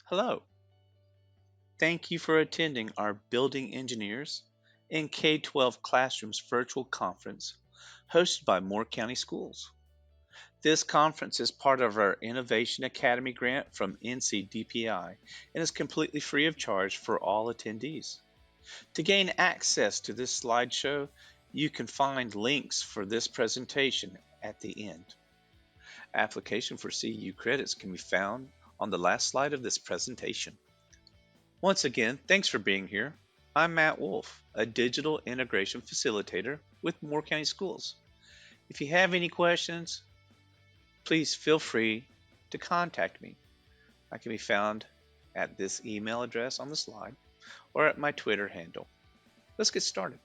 Hello. Thank you for attending our Building Engineers in K-12 Classrooms virtual conference hosted by Moore County Schools. This conference is part of our Innovation Academy grant from NCDPI and is completely free of charge for all attendees. To gain access to this slideshow, you can find links for this presentation at the end. Application for CU credits can be found on the last slide of this presentation. Once again, thanks for being here. I'm Matt Wolf, a digital integration facilitator with Moore County Schools. If you have any questions, please feel free to contact me. I can be found at this email address on the slide or at my Twitter handle. Let's get started.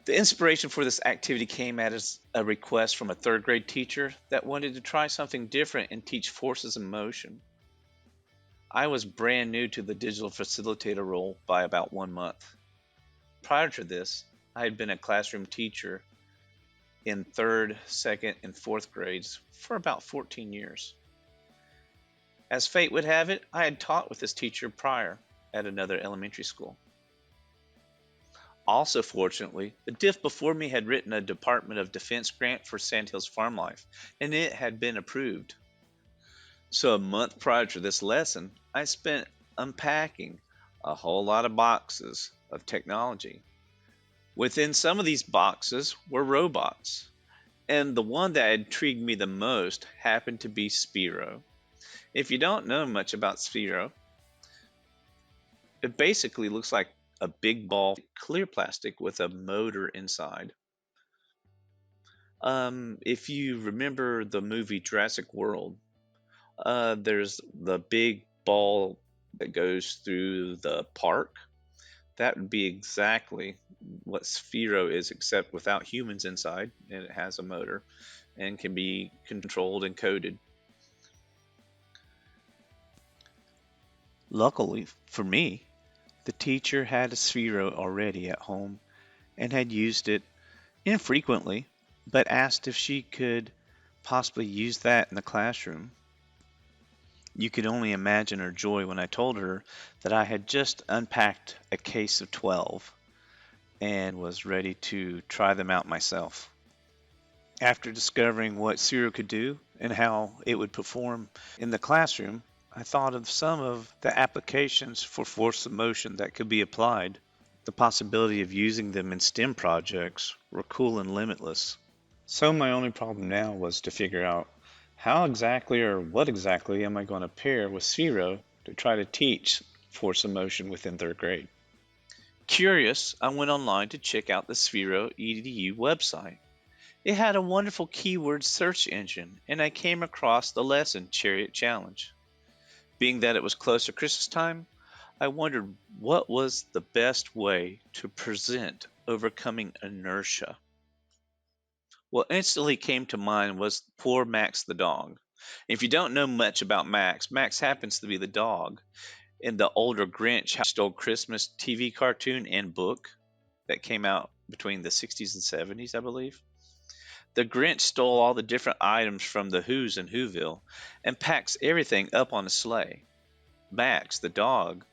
The inspiration for this activity came as a request from a third grade teacher that wanted to try something different and teach forces in motion. I was brand new to the digital facilitator role by about 1 month. Prior to this, I had been a classroom teacher in third, second, and fourth grades for about 14 years. As fate would have it, I had taught with this teacher prior at another elementary school. Also, fortunately, the diff before me had written a Department of Defense grant for Sandhills Farm Life, and it had been approved. So a month prior to this lesson, I spent unpacking a whole lot of boxes of technology. Within some of these boxes were robots, and the one that intrigued me the most happened to be Spiro. If you don't know much about Spiro, it basically looks like a big ball of clear plastic with a motor inside. If you remember the movie Jurassic World, there's the big ball that goes through the park. That would be exactly what Sphero is, except without humans inside, and it has a motor and can be controlled and coded. Luckily for me, the teacher had a Sphero already at home and had used it infrequently, but asked if she could possibly use that in the classroom. You could only imagine her joy when I told her that I had just unpacked a case of 12 and was ready to try them out myself. After discovering what Sphero could do and how it would perform in the classroom, I thought of some of the applications for force of motion that could be applied. The possibility of using them in STEM projects were cool and limitless. So my only problem now was to figure out how exactly or what exactly am I going to pair with Sphero to try to teach force of motion within third grade. Curious, I went online to check out the Sphero EDU website. It had a wonderful keyword search engine, and I came across the lesson Chariot Challenge. Being that it was close to Christmas time, I wondered what was the best way to present overcoming inertia. What instantly came to mind was poor Max the dog. If you don't know much about Max, Max happens to be the dog in the older Grinch How Stole Christmas TV cartoon and book that came out between the 60s and 70s, I believe. The Grinch stole all the different items from the Who's in Whoville and packs everything up on a sleigh. Max, the dog,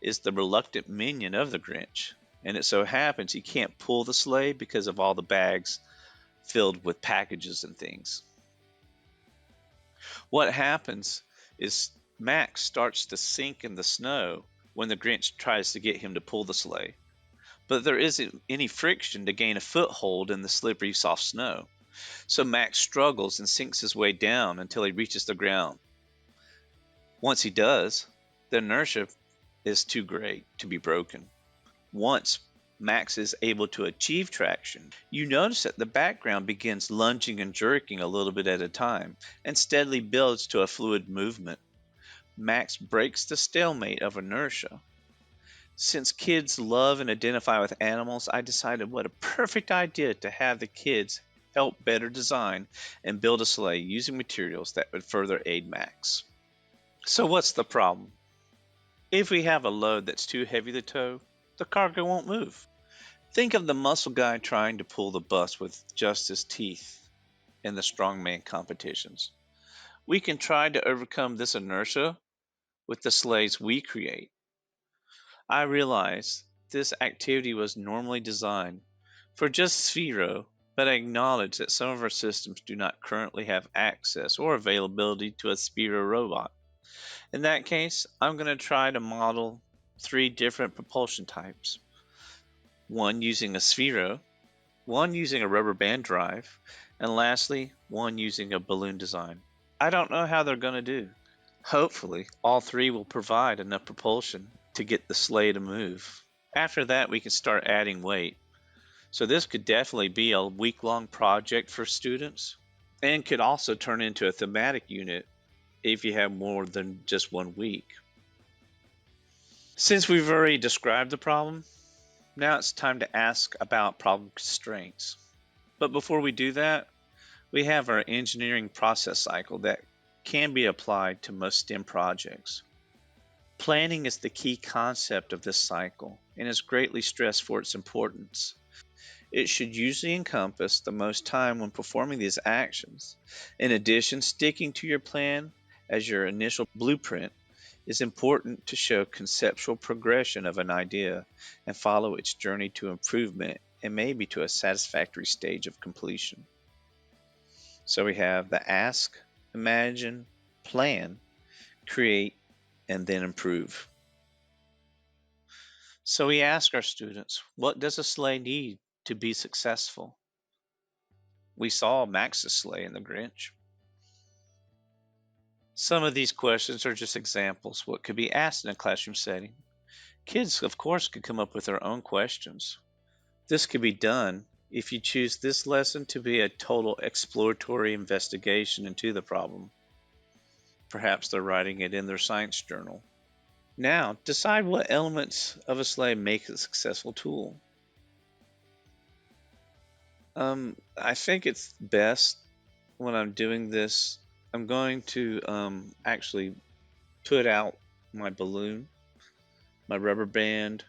is the reluctant minion of the Grinch, and it so happens he can't pull the sleigh because of all the bags filled with packages and things. What happens is Max starts to sink in the snow when the Grinch tries to get him to pull the sleigh, but there isn't any friction to gain a foothold in the slippery, soft snow. So Max struggles and sinks his way down until he reaches the ground. Once he does, the inertia is too great to be broken. Once Max is able to achieve traction, you notice that the background begins lunging and jerking a little bit at a time and steadily builds to a fluid movement. Max breaks the stalemate of inertia. Since kids love and identify with animals, I decided what a perfect idea to have the kids help better design and build a sleigh using materials that would further aid Max. So what's the problem? If we have a load that's too heavy to tow, the cargo won't move. Think of the muscle guy trying to pull the bus with just his teeth in the strongman competitions. We can try to overcome this inertia with the sleighs we create. I realize this activity was normally designed for just Sphero, but I acknowledge that some of our systems do not currently have access or availability to a Sphero robot. In that case, I'm going to try to model three different propulsion types: one using a Sphero, one using a rubber band drive, and lastly, one using a balloon design. I don't know how they're going to do. Hopefully, all three will provide enough propulsion to get the sleigh to move. After that, we can start adding weight. So, this could definitely be a week long project for students and could also turn into a thematic unit if you have more than just 1 week. Since we've already described the problem, now it's time to ask about problem constraints. But before we do that, we have our engineering process cycle that can be applied to most STEM projects. Planning is the key concept of this cycle and is greatly stressed for its importance. It should usually encompass the most time when performing these actions. In addition, sticking to your plan as your initial blueprint is important to show conceptual progression of an idea and follow its journey to improvement and maybe to a satisfactory stage of completion. So we have the ask, imagine, plan, create, and then improve. So we ask our students, what does a sleigh need to be successful? We saw Max's sleigh in the Grinch. Some of these questions are just examples what could be asked in a classroom setting. Kids, of course, could come up with their own questions. This could be done if you choose this lesson to be a total exploratory investigation into the problem. Perhaps they're writing it in their science journal. Now, decide what elements of a sleigh make a successful tool. I think it's best when I'm doing this, I'm going to actually put out my balloon, my rubber band,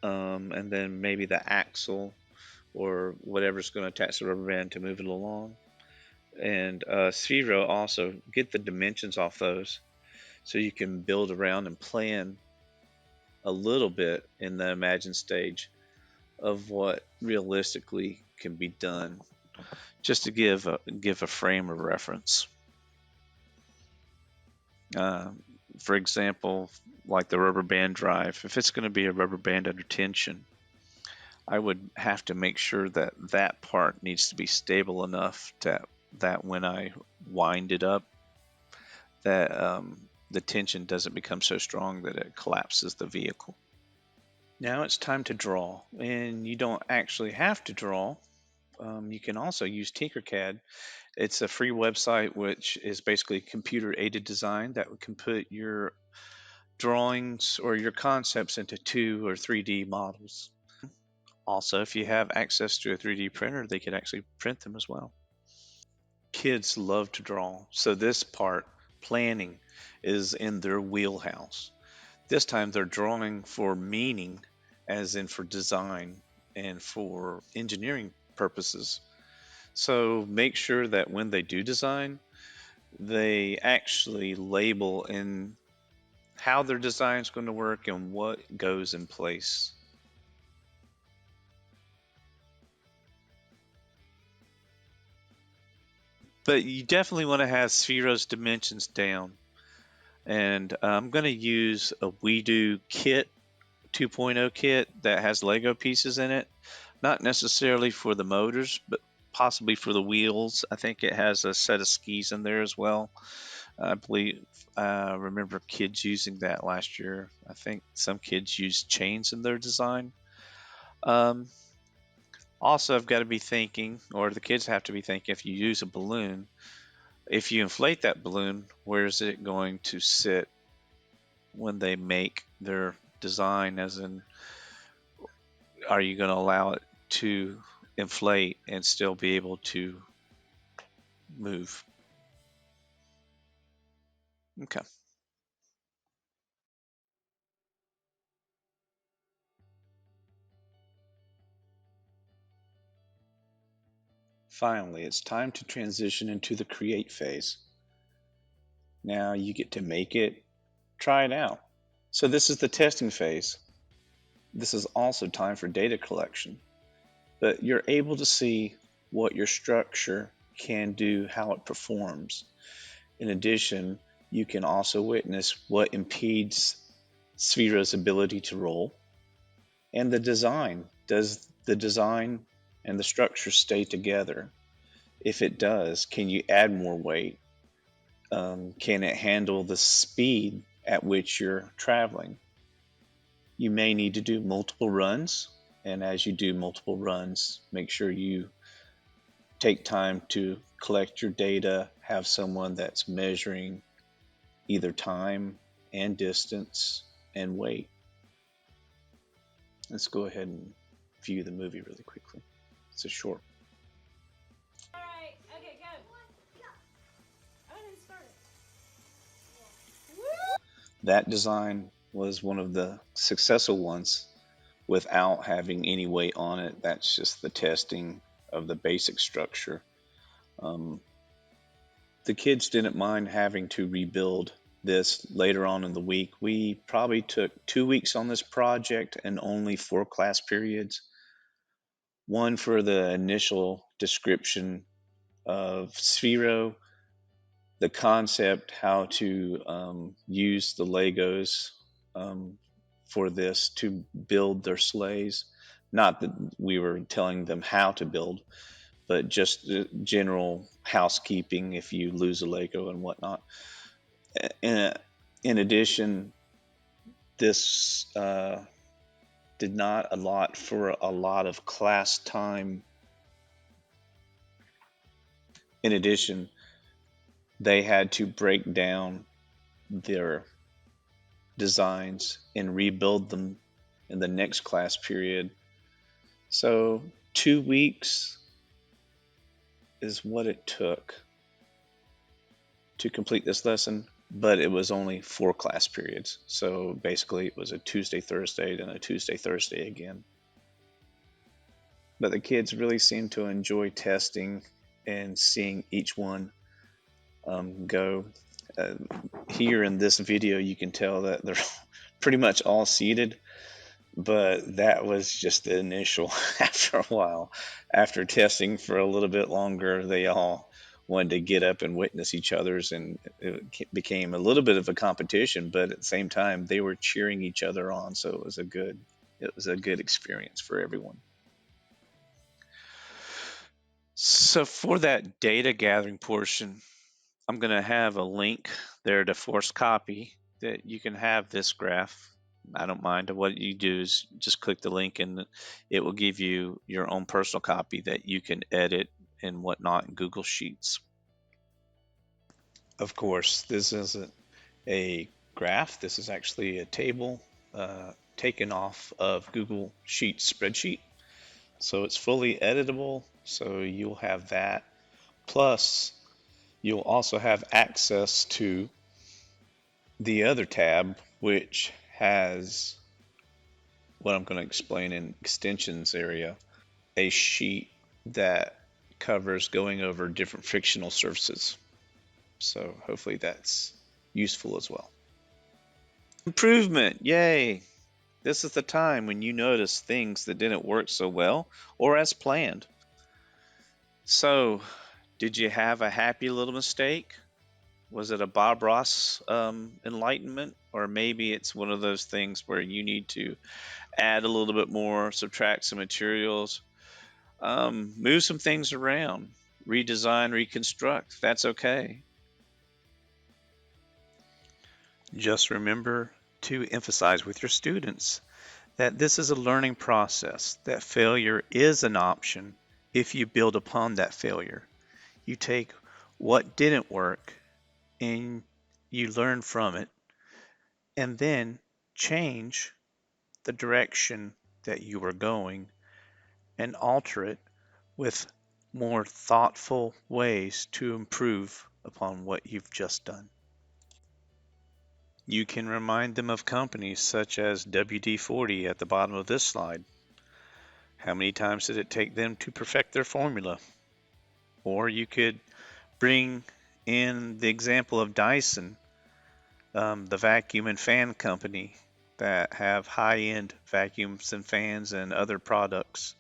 and then maybe the axle or whatever's going to attach the rubber band to move it along. And Sphero also get the dimensions off those so you can build around and plan a little bit in the imagine stage of what realistically can be done, just to give a frame of reference. Uh, for example, like the rubber band drive, if it's going to be a rubber band under tension, I would have to make sure that that part needs to be stable enough that when I wind it up, that the tension doesn't become so strong that it collapses the vehicle. Now it's time to draw, and you don't actually have to draw. You can also use Tinkercad. It's a free website which is basically computer aided design that can put your drawings or your concepts into 2 or 3D models. Also, if you have access to a 3D printer, they could actually print them as well. Kids love to draw, so this part, planning, is in their wheelhouse. This time they're drawing for meaning, as in for design and for engineering purposes. So make sure that when they do design, they actually label in how their design is going to work and what goes in place. But you definitely want to have Sphero's dimensions down. And I'm going to use a WeDo kit 2.0 kit that has Lego pieces in it. Not necessarily for the motors, but possibly for the wheels. I think it has a set of skis in there as well. I believe I remember kids using that last year. I think some kids use chains in their design. Um, Also, I've got to be thinking, or the kids have to be thinking, if you use a balloon, if you inflate that balloon, where is it going to sit when they make their design? As in, are you going to allow it to inflate and still be able to move? Okay. Finally, it's time to transition into the create phase. Now you get to make it, try it out. So this is the testing phase. This is also time for data collection, but you're able to see what your structure can do, how it performs. In addition, you can also witness what impedes Sphera's ability to roll and the design. Does the design and the structure stay together? If it does, can you add more weight? Can it handle the speed at which you're traveling? You may need to do multiple runs, and as you do multiple runs, make sure you take time to collect your data, have someone that's measuring either time and distance and weight. Let's go ahead and view the movie really quickly. It's a short. All right. Okay, go. I didn't start it. That design was one of the successful ones without having any weight on it. That's just the testing of the basic structure. Um, the kids didn't mind having to rebuild this later on in the week. We probably took 2 weeks on this project and only 4 class periods. One for the initial description of Sphero, the concept, how to use the Legos um, for this to build their sleighs. Not that we were telling them how to build, but just general housekeeping if you lose a Lego and whatnot. In, in addition, this did not allot for a lot of class time. In addition, they had to break down their designs and rebuild them in the next class period. So 2 weeks is what it took to complete this lesson, but it was only 4 class periods. So basically, it was a Tuesday, Thursday, then a Tuesday, Thursday again. But the kids really seemed to enjoy testing and seeing each one go. Uh, Here in this video, you can tell that they're pretty much all seated, but that was just the initial. After a while, after testing for a little bit longer, they all wanted to get up and witness each other's, and it became a little bit of a competition, but at the same time they were cheering each other on, so it was a good experience for everyone. So for that data gathering portion, I'm going to have a link there to force copy that you can have this graph. I don't mind. What you do is just click the link and it will give you your own personal copy that you can edit and whatnot in Google Sheets. Of course, this isn't a graph. This is actually a table taken off of Google Sheets spreadsheet. So it's fully editable. So you'll have that. Plus, you'll also have access to the other tab, which has what I'm going to explain in extensions area, a sheet that covers going over different frictional surfaces. So hopefully that's useful as well. Improvement, yay! This is the time when you notice things that didn't work so well or as planned. So, did you have a happy little mistake? Was it a Bob Ross enlightenment? Or maybe it's one of those things where you need to add a little bit more, subtract some materials, move some things around, redesign, reconstruct. That's okay. Just remember to emphasize with your students that this is a learning process, that failure is an option if you build upon that failure. You take what didn't work and you learn from it, and then change the direction that you were going and alter it with more thoughtful ways to improve upon what you've just done. You can remind them of companies such as WD-40 at the bottom of this slide. How many times did it take them to perfect their formula? Or you could bring In the example of Dyson, the vacuum and fan company that have high-end vacuums and fans and other products,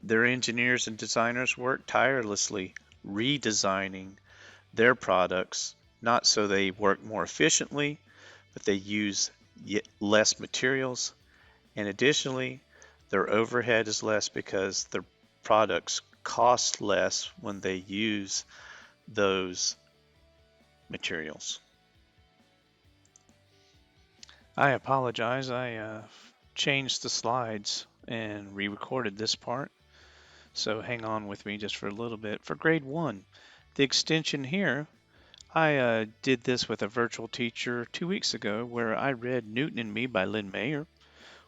their engineers and designers work tirelessly redesigning their products, not so they work more efficiently, but they use less materials. And additionally, their overhead is less because their products cost less when they use those materials. I apologize. I changed the slides and re-recorded this part. So hang on with me just for a little bit. For grade one, the extension here, I did this with a virtual teacher 2 weeks ago where I read Newton and Me by Lynn Mayer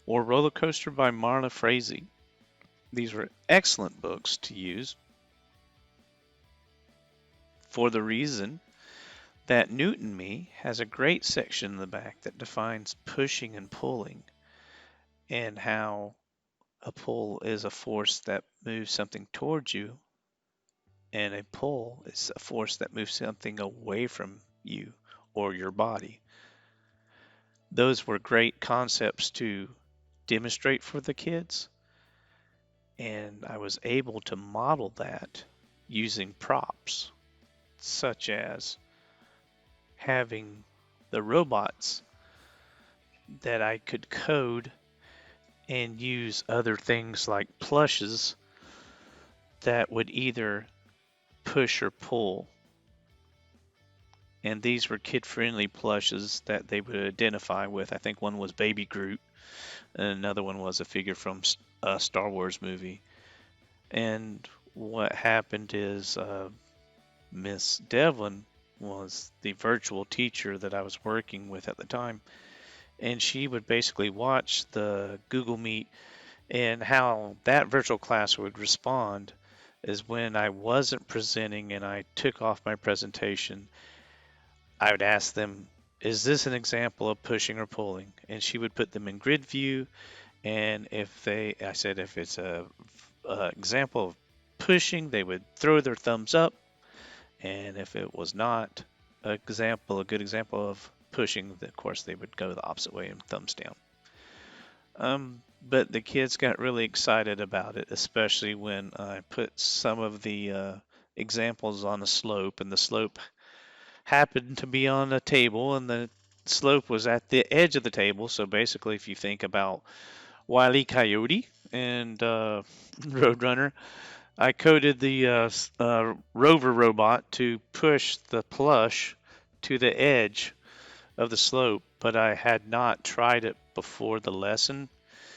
or Roller Coaster by Marla Frazee. These were excellent books to use for the reason that Newton Me has a great section in the back that defines pushing and pulling and how a pull is a force that moves something towards you, and a pull is a force that moves something away from you or your body. Those were great concepts to demonstrate for the kids, and I was able to model that using props, such as having the robots that I could code and use other things like plushes that would either push or pull. And these were kid-friendly plushes that they would identify with. I think one was Baby Groot, and another one was a figure from a Star Wars movie. And what happened is Miss Devlin was the virtual teacher that I was working with at the time, and she would basically watch the Google Meet, and how that virtual class would respond is when I wasn't presenting and I took off my presentation, I would ask them, is this an example of pushing or pulling? And she would put them in grid view. And I said, if it's a example of pushing, they would throw their thumbs up. And if it was not a good example of pushing, of course, they would go the opposite way and thumbs down. But the kids got really excited about it, especially when I put some of the examples on a slope, and the slope happened to be on a table, and the slope was at the edge of the table. So basically, if you think about Wile E. Coyote and Roadrunner, I coded the rover robot to push the plush to the edge of the slope, but I had not tried it before the lesson.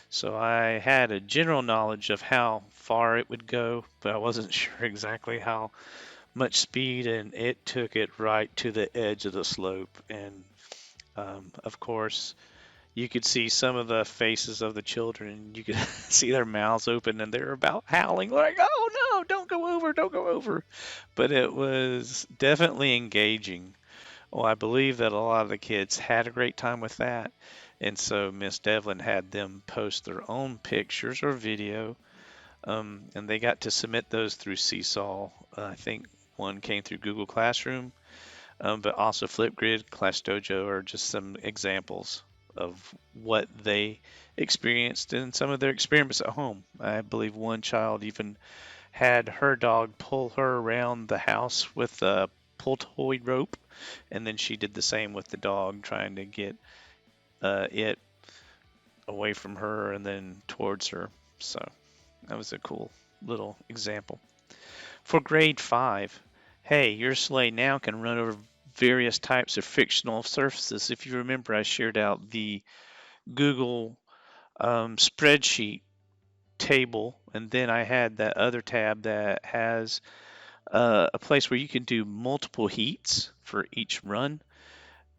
So I had a general knowledge of how far it would go, but I wasn't sure exactly how much speed, and it took it right to the edge of the slope. And of course, you could see some of the faces of the children. You could see their mouths open, and they're about howling, like, "Oh no, don't go over, don't go over." But it was definitely engaging. Well, I believe that a lot of the kids had a great time with that. And so Miss Devlin had them post their own pictures or video, and they got to submit those through Seesaw. I think one came through Google Classroom, but also Flipgrid, Class Dojo are just some examples of what they experienced in some of their experiments at home. I believe one child even had her dog pull her around the house with a pull-toy rope, and then she did the same with the dog, trying to get it away from her and then towards her. So that was a cool little example. For grade 5, hey, your sleigh now can run over various types of frictional surfaces. If you remember, I shared out the Google spreadsheet table, and then I had that other tab that has a place where you can do multiple heats for each run,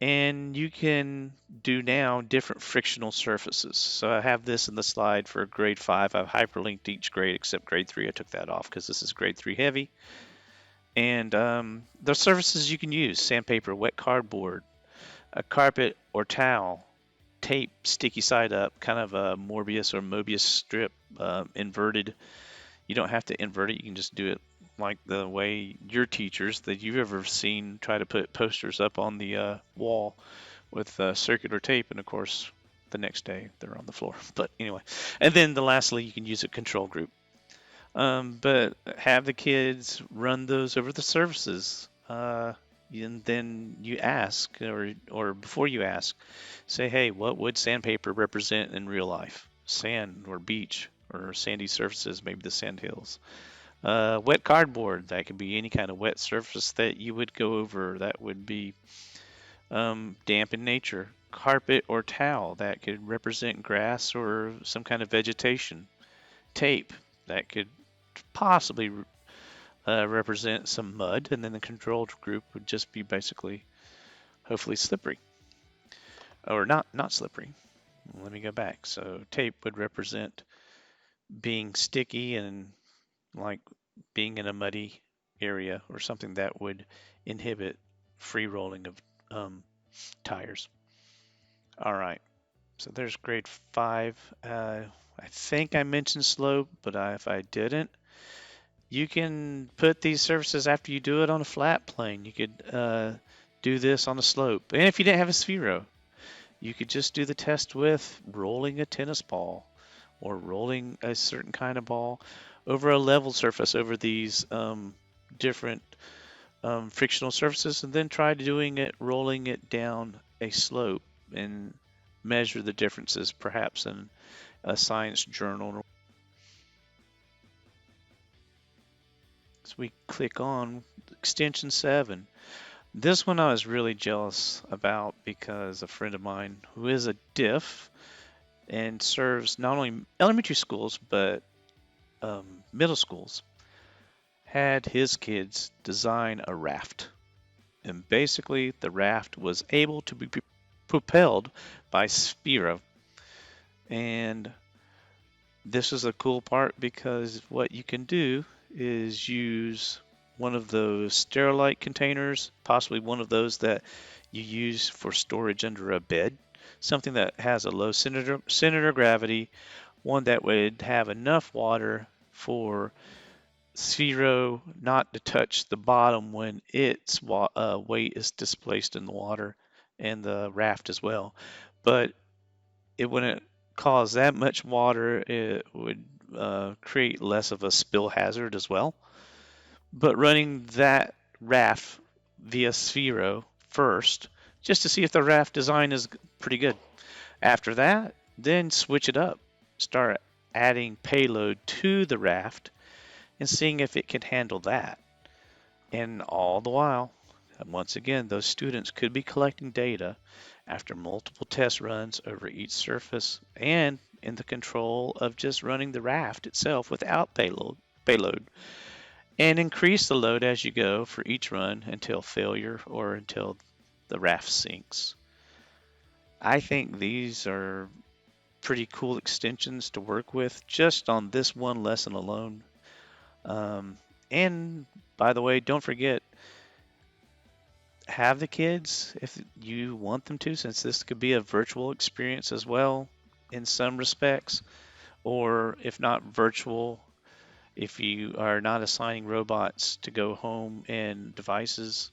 and you can do now different frictional surfaces. So I have this in the slide for grade 5. I've hyperlinked each grade except grade 3. I took that off because this is grade 3 heavy. And the surfaces you can use: sandpaper, wet cardboard, a carpet or towel, tape, sticky side up, kind of a Morbius or Mobius strip, inverted. You don't have to invert it, you can just do it like the way your teachers that you've ever seen try to put posters up on the wall with circular tape, and of course, the next day they're on the floor. But anyway, and then lastly, you can use a control group. But have the kids run those over the surfaces. And then you ask, or before you ask, say, hey, what would sandpaper represent in real life? Sand or beach or sandy surfaces, maybe the sand hills. Wet cardboard, that could be any kind of wet surface that you would go over. That would be damp in nature. Carpet or towel, that could represent grass or some kind of vegetation. Tape, that could possibly represent some mud, and then the control group would just be basically, hopefully, slippery or not slippery. Let me go back. So tape would represent being sticky and like being in a muddy area or something that would inhibit free rolling of tires. All right. So there's grade 5. I think I mentioned slope, but if I didn't, you can put these surfaces after you do it on a flat plane. You could do this on a slope. And if you didn't have a Sphero, you could just do the test with rolling a tennis ball or rolling a certain kind of ball over a level surface over these different frictional surfaces, and then try doing it, rolling it down a slope and measure the differences, perhaps in a science journal. So we click on extension 7. This one I was really jealous about because a friend of mine who is a diff and serves not only elementary schools but middle schools had his kids design a raft. And basically, the raft was able to be propelled by Sphero. And this is a cool part because what you can do is use one of those Sterilite containers, possibly one of those that you use for storage under a bed, something that has a low center of gravity, one that would have enough water for Sphero not to touch the bottom when its weight is displaced in the water, and the raft as well. But it wouldn't cause that much water. It would create less of a spill hazard as well. But running that raft via Sphero first, just to see if the raft design is pretty good. After that, then switch it up. Start adding payload to the raft and seeing if it can handle that. And all the while, once again, those students could be collecting data after multiple test runs over each surface and in the control of just running the raft itself without payload, and increase the load as you go for each run until failure or until the raft sinks. I think these are pretty cool extensions to work with just on this one lesson alone. And by the way, don't forget, have the kids if you want them to, since this could be a virtual experience as well in some respects, or if not virtual, if you are not assigning robots to go home and devices,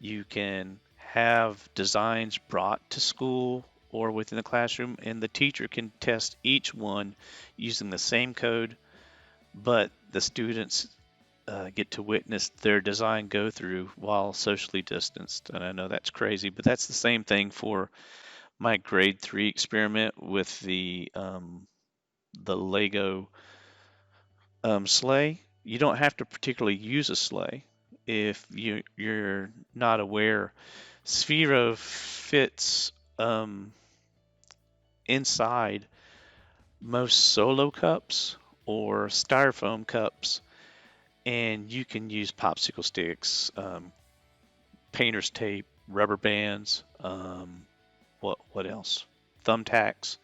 you can have designs brought to school or within the classroom, and the teacher can test each one using the same code, but the students get to witness their design go through while socially distanced. And I know that's crazy, but that's the same thing for my grade 3 experiment with the Lego sleigh. You don't have to particularly use a sleigh if you're not aware. Sphero fits inside most solo cups or styrofoam cups, and you can use popsicle sticks, painter's tape, rubber bands, what else? Thumbtacks,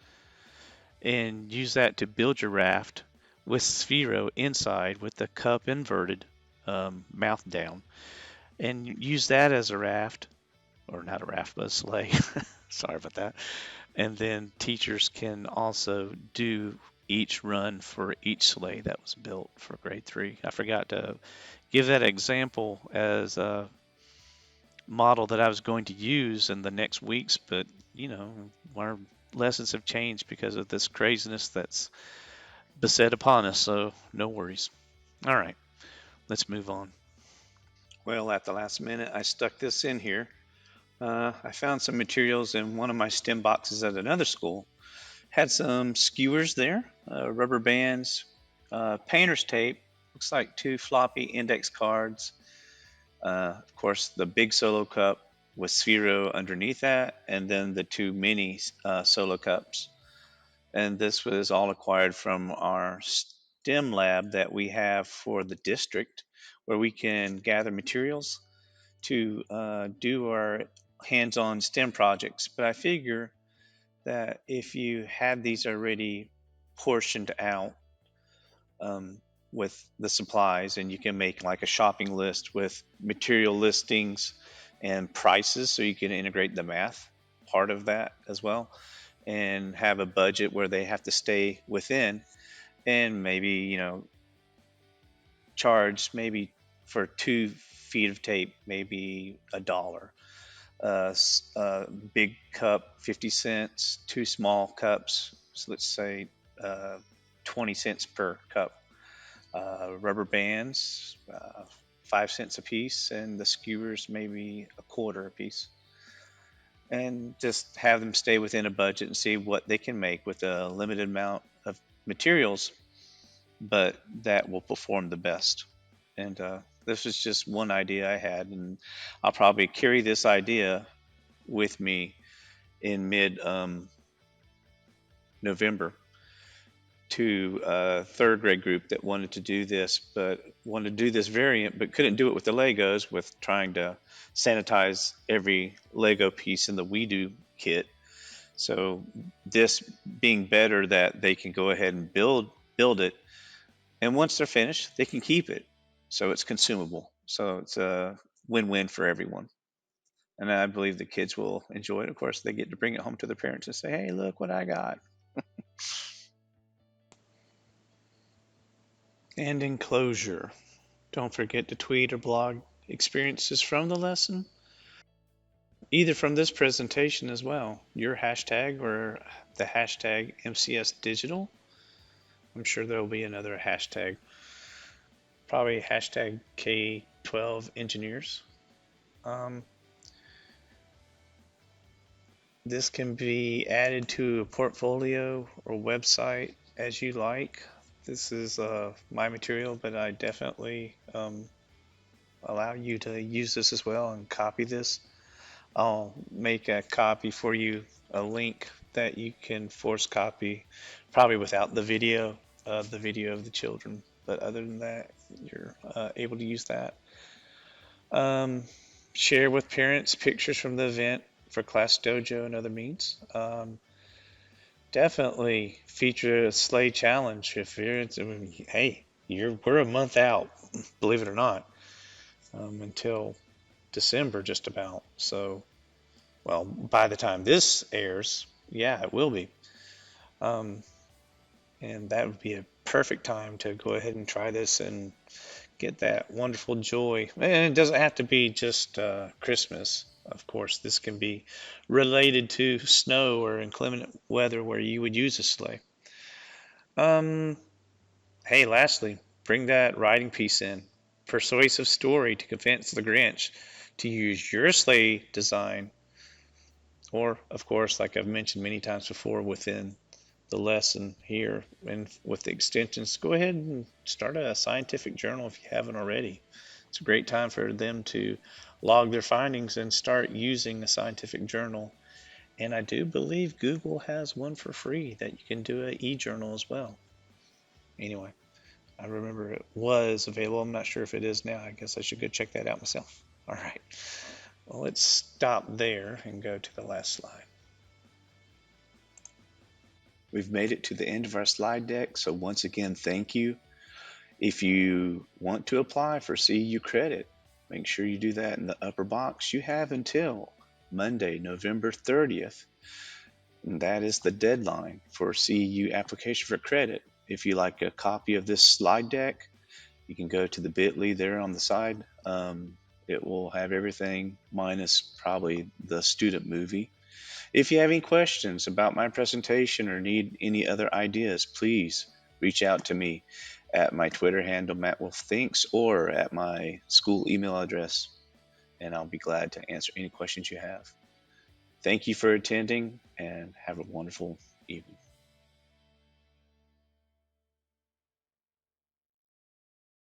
and use that to build your raft with Sphero inside with the cup inverted, mouth down, and use that as a raft, or not a raft, but a sleigh. Sorry about that. And then teachers can also do each run for each sleigh that was built for grade 3. I forgot to give that example as a model that I was going to use in the next weeks, but our lessons have changed because of this craziness that's beset upon us, so no worries. All right, let's move on. Well, at the last minute, I stuck this in here. I found some materials in one of my STEM boxes at another school. Had some skewers there, rubber bands, painter's tape, looks like two floppy index cards, of course, the big solo cup with Sphero underneath that, and then the two mini solo cups. And this was all acquired from our STEM lab that we have for the district, where we can gather materials to do our hands on STEM projects. But I figure that if you had these already portioned out, um, with the supplies, and you can make like a shopping list with material listings and prices, so you can integrate the math part of that as well, and have a budget where they have to stay within, and maybe charge maybe for 2 feet of tape maybe $1. Big cup 50 cents, two small cups, so let's say 20 cents per cup. Rubber bands, 5 cents a piece, and the skewers maybe a quarter a piece. And just have them stay within a budget and see what they can make with a limited amount of materials, but that will perform the best. And this was just one idea I had, and I'll probably carry this idea with me in mid November to a third grade group that wanted to do this, but wanted to do this variant, but couldn't do it with the Legos with trying to sanitize every Lego piece in the WeDo kit. So this being better that they can go ahead and build it, and once they're finished, they can keep it. So it's consumable. So it's a win-win for everyone. And I believe the kids will enjoy it. Of course, they get to bring it home to their parents and say, "Hey, look what I got." And in closure, don't forget to tweet or blog experiences from the lesson, either from this presentation as well, your hashtag or the hashtag MCS Digital. I'm sure there will be another hashtag, probably hashtag K12 Engineers. Um, this can be added to a portfolio or website as you like. This is my material, but I definitely allow you to use this as well and copy this. I'll make a copy for you, a link that you can force copy, probably without the video of the children. But other than that, you're able to use that. Um, Share with parents pictures from the event for Class Dojo and other means. Definitely feature a sleigh challenge if you're. I mean, hey, we're a month out, believe it or not, until December just about. So, well, by the time this airs, yeah, it will be. Um, and that would be a perfect time to go ahead and try this and get that wonderful joy. And it doesn't have to be just Christmas. Of course, this can be related to snow or inclement weather where you would use a sleigh. Um, hey, lastly, bring that writing piece in. Persuasive story to convince the Grinch to use your sleigh design, or, of course, like I've mentioned many times before within the lesson here and with the extensions, go ahead and start a scientific journal if you haven't already. It's a great time for them to log their findings and start using a scientific journal. And I do believe Google has one for free that you can do an e-journal as well. Anyway, I remember it was available. I'm not sure if it is now. I guess I should go check that out myself. All right. Well, let's stop there and go to the last slide. We've made it to the end of our slide deck, so once again, thank you. If you want to apply for CEU credit, make sure you do that in the upper box. You have until Monday, November 30th And that is the deadline for CEU application for credit. If you like a copy of this slide deck, you can go to the bit.ly there on the side. It will have everything minus probably the student movie. If you have any questions about my presentation or need any other ideas, please reach out to me at my Twitter handle, MattWolfThinks, or at my school email address, and I'll be glad to answer any questions you have. Thank you for attending, and have a wonderful evening.